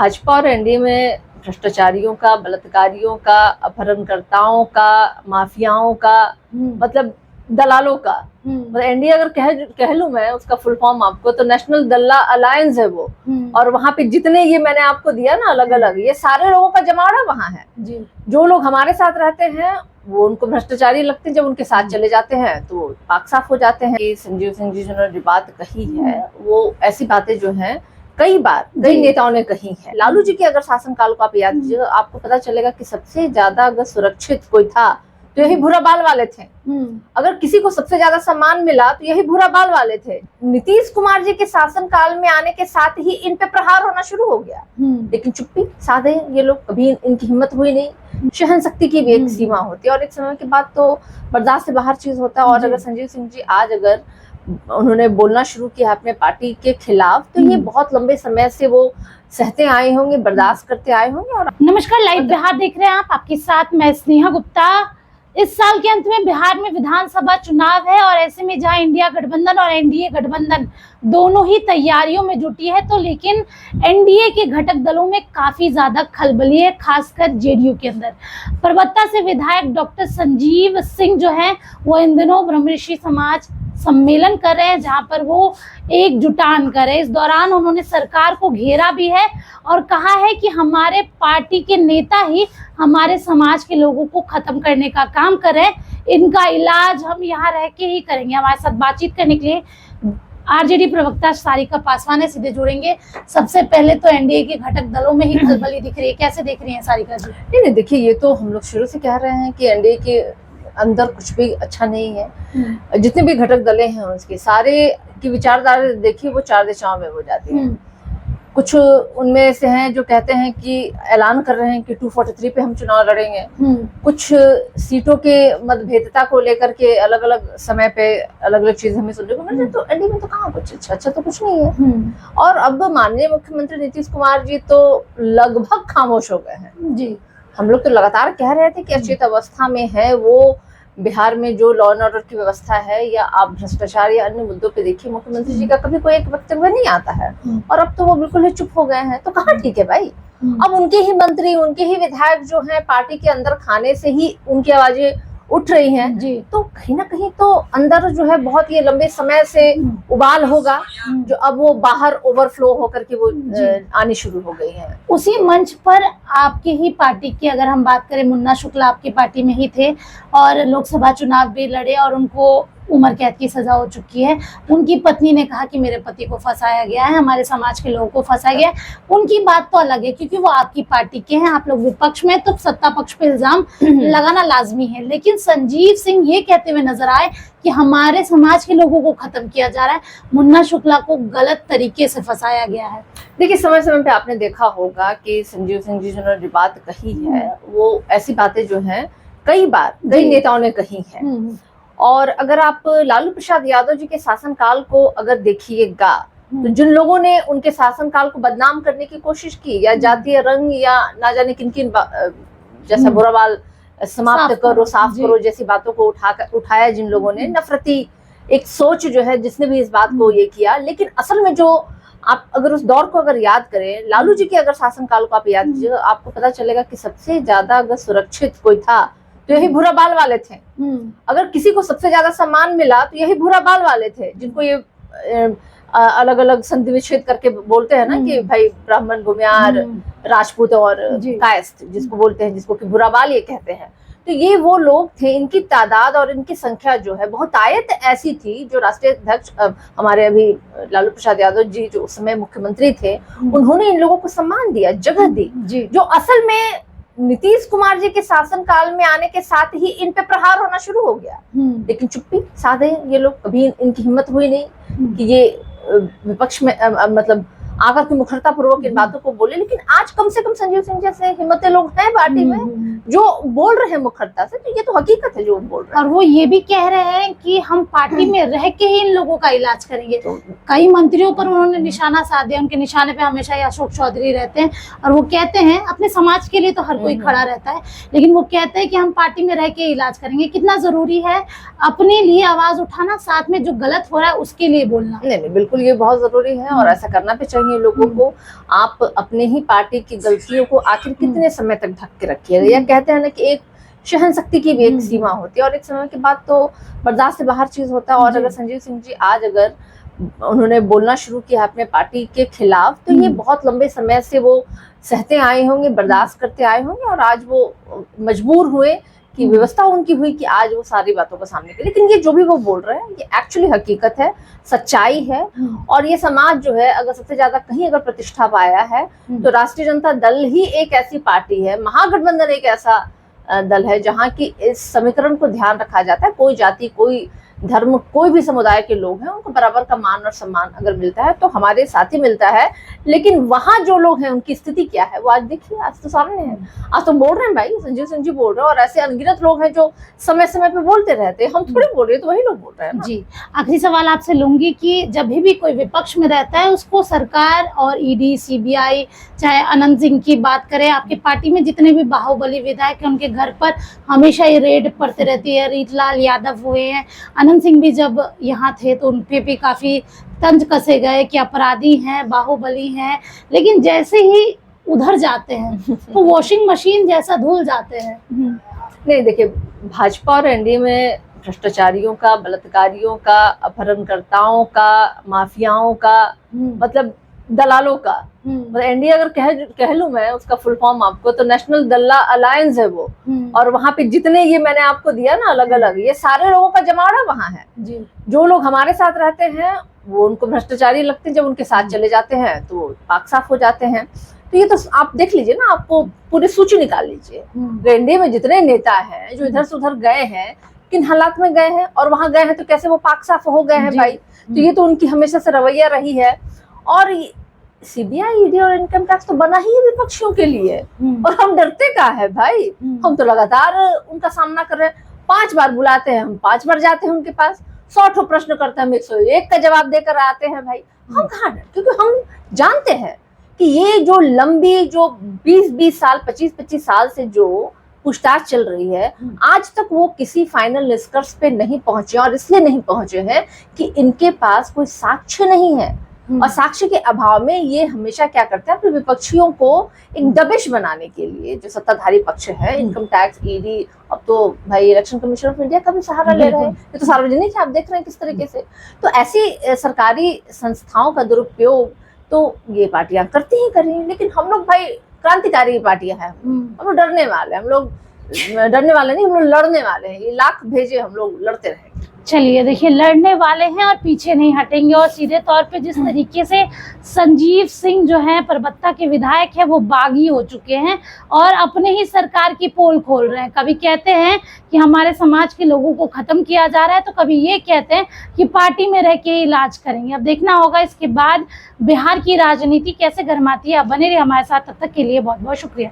भाजपा और एनडीए में भ्रष्टाचारियों का, बलात्कारियों का, अपहरणकर्ताओं का, माफियाओं का, मतलब दलालों का, मतलब एनडीए अगर कह लूं मैं उसका फुल फॉर्म आपको, तो नेशनल दल्ला अलायंस है वो। और वहां पे जितने ये मैंने आपको दिया ना अलग अलग, ये सारे लोगों का जमावड़ा वहां है जी। जो लोग हमारे साथ रहते हैं वो उनको भ्रष्टाचारी लगते हैं, जब उनके साथ चले जाते हैं तो पाक साफ हो जाते हैं। संजीव सिंह जी जिन्होंने जो बात कही है वो ऐसी बातें जो है कई बार कई नेताओं ने कही है। लालू जी के अगर शासनकाल को आप याद कीजिएगा, आपको पता चलेगा कि सबसे ज्यादा अगर सुरक्षित कोई था तो यही भूरा बाल वाले थे। अगर किसी को सबसे ज्यादा सम्मान मिला तो यही भूरा बाल वाले थे। नीतीश कुमार जी के शासनकाल में आने के साथ ही इन पे प्रहार होना शुरू हो गया, लेकिन चुप्पी साधे ये लोग, कभी इनकी हिम्मत हुई नहीं। सहन शक्ति की भी एक सीमा होती है और एक समय के बाद तो बर्दाश्त से बाहर चीज होता है। और अगर संजीव सिंह जी आज अगर उन्होंने बोलना शुरू किया अपने पार्टी के खिलाफ, तो ये बहुत लंबे समय से वो सहते आए होंगे, बर्दाश्त करते आए होंगे। और नमस्कार, लाइव बिहार देख रहे हैं आप, आपके साथ मैं स्नेहा गुप्ता। इस साल के अंत में बिहार में विधानसभा चुनाव है और ऐसे में जहां इंडिया गठबंधन और एनडीए गठबंधन दोनों ही तैयारियों में जुटी है, तो लेकिन एनडीए के घटक दलों में काफी ज्यादा खलबली है, खासकर जेडीयू के अंदर। परबत्ता से विधायक डॉक्टर संजीव सिंह जो हैं वो इन दिनों ब्रह्मऋषि समाज सम्मेलन कर रहे हैं, जहां पर वो एक जुटान कर रहे हैं। इस दौरान उन्होंने सरकार को घेरा भी है और कहा है कि हमारे पार्टी के नेता ही हमारे समाज के लोगों को खत्म करने का काम कर रहे हैं, इनका इलाज हम यहाँ रह के ही करेंगे। हमारे साथ बातचीत करने के लिए आरजेडी प्रवक्ता सारिका पासवान है, सीधे जुड़ेंगे। सबसे पहले तो एनडीए के घटक दलों में ही खलबली दिख रही है, कैसे देख रही है सारिका जी? नहीं, देखिए ये तो हम लोग शुरू से कह रहे हैं कि एनडीए के अंदर कुछ भी अच्छा नहीं है। जितने भी घटक दलें हैं उसके सारे की विचारधारा देखिए वो चार दिशाओं में हो जाती है। कुछ उनमें से हैं जो कहते हैं कि ऐलान कर रहे हैं कि 243 पे हम चुनाव लड़ेंगे। कुछ सीटों के मतभेदता को लेकर के अलग अलग समय पे अलग अलग चीजें हमें सुनने को मिल रही है। तो एनडीए में तो कहाँ कुछ अच्छा तो कुछ नहीं है। और अब माननीय मुख्यमंत्री नीतीश कुमार जी तो लगभग खामोश हो गए हैं जी। हम लोग तो लगातार कह रहे थे कि अचेत अवस्था में है वो। बिहार में जो लॉ एंड ऑर्डर की व्यवस्था है या आप भ्रष्टाचार या अन्य मुद्दों पे देखिए, मुख्यमंत्री जी का कभी कोई एक वक्तव्य नहीं आता है। और अब तो वो बिल्कुल ही चुप हो गए हैं। तो कहाँ ठीक है भाई? अब उनके ही मंत्री, उनके ही विधायक जो हैं पार्टी के अंदर खाने से ही उनकी आवाजें उठ रही हैं जी। तो कहीं ना कहीं तो अंदर जो है बहुत ये लंबे समय से उबाल होगा, जो अब वो बाहर ओवरफ्लो होकर के वो आनी शुरू हो गई है। उसी मंच पर आपकी ही पार्टी की अगर हम बात करें, मुन्ना शुक्ला आपकी पार्टी में ही थे और लोकसभा चुनाव भी लड़े और उनको उम्र कैद की सजा हो चुकी है। उनकी पत्नी ने कहा कि मेरे पति को फंसाया गया है, हमारे समाज के लोगों को फंसाया गया है। उनकी बात तो अलग है क्योंकि वो आपकी पार्टी के हैं, आप लोग विपक्ष में, तो सत्ता पक्ष पे इल्जाम लगाना लाजमी है। लेकिन संजीव सिंह ये कहते हुए नजर आए कि हमारे समाज के लोगों को खत्म किया जा रहा है, मुन्ना शुक्ला को गलत तरीके से फंसाया गया है। देखिए समय समय पे आपने देखा होगा कि संजीव सिंह जी जिन्होंने जो बात कही है वो ऐसी बातें जो है कई बार कई नेताओं ने कही है। और अगर आप लालू प्रसाद यादव जी के शासनकाल को अगर देखिएगा, तो जिन लोगों ने उनके शासनकाल को बदनाम करने की कोशिश की या जातीय रंग या ना जाने किन किन जैसा बुरा बाल समाप्त करो, साफ करो जैसी बातों को उठाया, जिन लोगों ने नफरती एक सोच जो है जिसने भी इस बात को ये किया। लेकिन असल में जो आप अगर उस दौर को अगर याद करें, लालू जी के अगर शासनकाल को आप याद कीजिएगा, आपको पता चलेगा कि सबसे ज्यादा अगर सुरक्षित कोई था तो यही भूरा बाल वाले थे। अगर किसी को सबसे ज्यादा सम्मान मिला तो यही भूरा बाल वाले थे, जिनको ये अलग अलग संधि विच्छेद करके बोलते हैं ना कि भाई ब्राह्मण, भूमियार, राजपूत और कायस्थ जिसको बोलते हैं, जिसको कि भूरा बाल ये कहते हैं। तो ये वो लोग थे, इनकी तादाद और इनकी संख्या जो है बहुतायत ऐसी थी। जो राष्ट्रीय अध्यक्ष हमारे अभी लालू प्रसाद यादव जी जो उस समय मुख्यमंत्री थे, उन्होंने इन लोगों को सम्मान दिया, जगह दी, जो असल में नीतीश कुमार जी के शासनकाल में आने के साथ ही इन पे प्रहार होना शुरू हो गया। लेकिन चुप्पी साधे ये लोग, कभी इनकी हिम्मत हुई नहीं कि ये विपक्ष में मतलब आकर के मुखरता पूर्वक इन बातों को बोले। लेकिन आज कम से कम संजीव सिंह जैसे हिम्मते लोग हैं पार्टी में जो बोल रहे हैं मुखरता से, तो ये तो हकीकत है जो बोल रहे हैं। और वो ये भी कह रहे हैं कि हम पार्टी में रह के ही इन लोगों का इलाज करेंगे। तो कई मंत्रियों पर उन्होंने निशाना साध दिया, उनके निशाने पे हमेशा ही अशोक चौधरी रहते हैं और वो कहते हैं अपने समाज के लिए तो हर कोई खड़ा रहता है, लेकिन वो कहते हैं कि हम पार्टी में रह के इलाज करेंगे। कितना जरूरी है अपने लिए आवाज उठाना, साथ में जो गलत हो रहा है उसके लिए बोलना? नहीं, बिल्कुल ये बहुत जरूरी है और ऐसा करना भी चाहिए। चाहिए लोगों को, आप अपने ही पार्टी की गलतियों को आखिर कितने समय तक ढक के रखिएगा। या कहते हैं ना कि एक सहन शक्ति की भी एक सीमा होती है और एक समय के बाद तो बर्दाश्त से बाहर चीज होता है। और अगर संजीव सिंह जी आज अगर उन्होंने बोलना शुरू किया अपने पार्टी के खिलाफ, तो ये बहुत लंबे समय से वो सहते आए होंगे, बर्दाश्त करते आए होंगे और आज वो मजबूर हुए कि व्यवस्था उनकी हुई कि आज वो सारी बातों को सामने करें। लेकिन ये जो भी वो बोल रहे हैं ये एक्चुअली हकीकत है, सच्चाई है। और ये समाज जो है अगर सबसे ज्यादा कहीं अगर प्रतिष्ठा पाया है तो राष्ट्रीय जनता दल ही एक ऐसी पार्टी है, महागठबंधन एक ऐसा दल है जहाँ की इस समीकरण को ध्यान रखा जाता है। कोई जाति, कोई धर्म, कोई भी समुदाय के लोग हैं उनको बराबर का मान और सम्मान अगर मिलता है तो हमारे साथ ही मिलता है। लेकिन वहां जो लोग हैं उनकी स्थिति क्या है वो आज देखिए, आज तो सामने है। आज तो बोल रहे हैं भाई, संजीव सिंह जी बोल रहे हैं और ऐसे अनगिनत लोग हैं जो समय समय पे बोलते रहते हैं। हम थोड़ी बोल रहे हैं, तो वही लोग बोल रहे हैं ना। जी, आखिरी सवाल आपसे लूंगी कि जब भी कोई विपक्ष में रहता है उसको सरकार और ईडी, सीबीआई, चाहे अनंत सिंह की बात करें, आपकी पार्टी में जितने भी बाहुबली विधायक हैं उनके घर पर हमेशा ये रेड पड़ते रहती है। रीतलाल यादव हुए हैं, अनंत सिंह भी जब यहाँ थे तो उन पे भी काफी तंज कसे गए कि अपराधी हैं, बाहुबली हैं। लेकिन जैसे ही उधर जाते हैं तो वॉशिंग मशीन जैसा धुल जाते हैं। नहीं देखिए, भाजपा और एनडीए में भ्रष्टाचारियों का, बलात्कारियों का, अपहरणकर्ताओं का, माफियाओं का, मतलब दलालों का, मतलब एनडीए अगर कह लूं मैं उसका फुल फॉर्म आपको, तो नेशनल दल्ला अलायंस है वो। और वहां पे जितने ये मैंने आपको दिया ना अलग अलग, ये सारे लोगों का जमावड़ा वहां है जी। जो लोग हमारे साथ रहते हैं वो उनको भ्रष्टाचारी लगते हैं, जब उनके साथ चले जाते हैं तो पाक साफ हो जाते हैं। तो ये तो आप देख लीजिए ना, आपको पूरी सूची निकाल लीजिए। एनडीए में जितने नेता हैं जो इधर से उधर गए हैं, किन हालात में गए हैं और वहां गए हैं तो कैसे वो पाक साफ हो गए हैं भाई। तो ये तो उनकी हमेशा से रवैया रही है। और सीबीआई, ईडी और इनकम टैक्स तो बना ही विपक्षियों के लिए, और हम डरते का है भाई। हम तो लगातार उनका सामना कर रहे हैं। 5 बार बुलाते हैं, हम 5 बार जाते हैं उनके पास, 100 प्रश्न करते हैं, हम 101 का जवाब देकर आते हैं भाई। हम कहाँ डर, क्योंकि हम जानते हैं कि ये जो लंबी, जो 20-20 साल, 25-25 साल से जो पूछताछ चल रही है, आज तक वो किसी फाइनल निष्कर्ष पे नहीं पहुंचे। और इसलिए नहीं पहुंचे हैं कि इनके पास कोई साक्ष्य नहीं है। और साक्ष्य के अभाव में ये हमेशा क्या करते हैं, अपने विपक्षियों को एक दबिश बनाने के लिए, जो सत्ताधारी पक्ष है, इनकम टैक्स, ईडी, अब तो भाई इलेक्शन कमीशन ऑफ इंडिया का भी सहारा ले रहे हैं। ये तो सार्वजनिक है, आप देख रहे हैं किस तरीके से। तो ऐसी सरकारी संस्थाओं का दुरुपयोग तो ये पार्टियां करती ही करें। लेकिन हम लोग भाई क्रांतिकारी पार्टियां हैं, हम लोग डरने वाले, हम लोग डरने वाले नहीं, हम लोग लड़ने वाले हैं। ये लाख भेजे, हम लोग लड़ते रहेंगे। चलिए देखिए, लड़ने वाले हैं और पीछे नहीं हटेंगे। और सीधे तौर पे जिस तरीके से संजीव सिंह जो हैं, परबत्ता के विधायक हैं, वो बागी हो चुके हैं और अपने ही सरकार की पोल खोल रहे हैं। कभी कहते हैं कि हमारे समाज के लोगों को खत्म किया जा रहा है, तो कभी ये कहते हैं कि पार्टी में रह के इलाज करेंगे। अब देखना होगा इसके बाद बिहार की राजनीति कैसे गरमाती है। अब बने रहिए हमारे साथ, तब तक के लिए बहुत बहुत शुक्रिया।